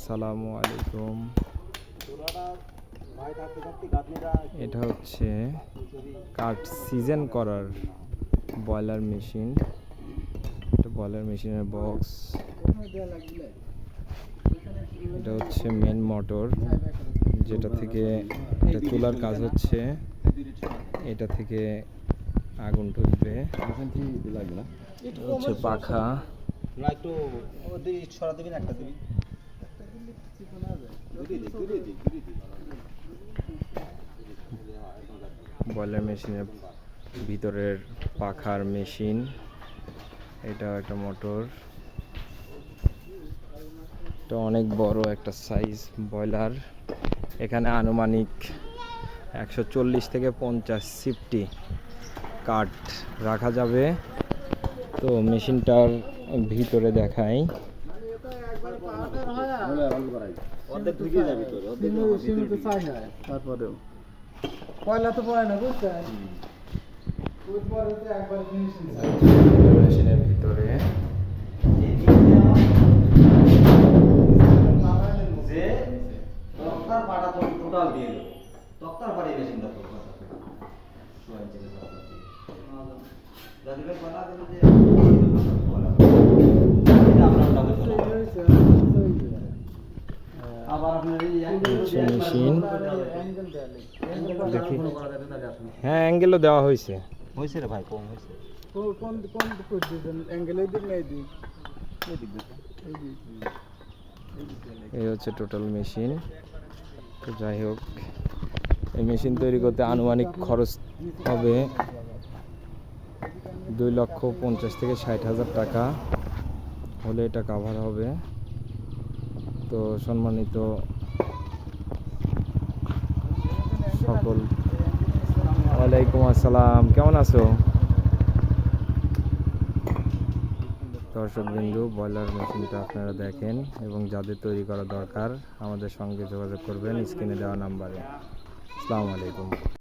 আসসালামু আলাইকুম। এটা হচ্ছে কাঠ সিজন করার বয়লার মেশিন। এটা বয়লার মেশিনের বক্স। এটা হচ্ছে মেন মোটর, যেটা থেকে এটা তোলার কাজ হচ্ছে। এটা থেকে আগুন ঢুকবে। হচ্ছে পাখা। বয়লার মেশিনের ভিতরের পাখার মেশিন। এটা একটা মোটর। এটা অনেক বড় একটা সাইজ বয়লার। এখানে আনুমানিক 140 থেকে 50 সিফটি কাঠ রাখা যাবে। তো মেশিনটার ভিতরে দেখাই। মেশিনের ভিতরে মেশিন দেখি। হ্যাঁ, অ্যাঙ্গেলও দেওয়া হয়েছে রে ভাই, কম হয়েছে। এই হচ্ছে টোটাল মেশিন। তো যাই হোক, এই মেশিন তৈরি করতে আনুমানিক খরচ হবে 2,50,000 থেকে 60,000 টাকা হলে এটা কাভার হবে। তো সম্মানিত সকল, ওয়ালাইকুম আসসালাম, কেমন আছো দর্শকবৃন্দু? বয়লার মেশিনটা আপনারা দেখেন এবং যাদের তৈরি করা দরকার আমাদের সঙ্গে যোগাযোগ করবেন স্ক্রিনে দেওয়া নাম্বারে। আসসালামু আলাইকুম।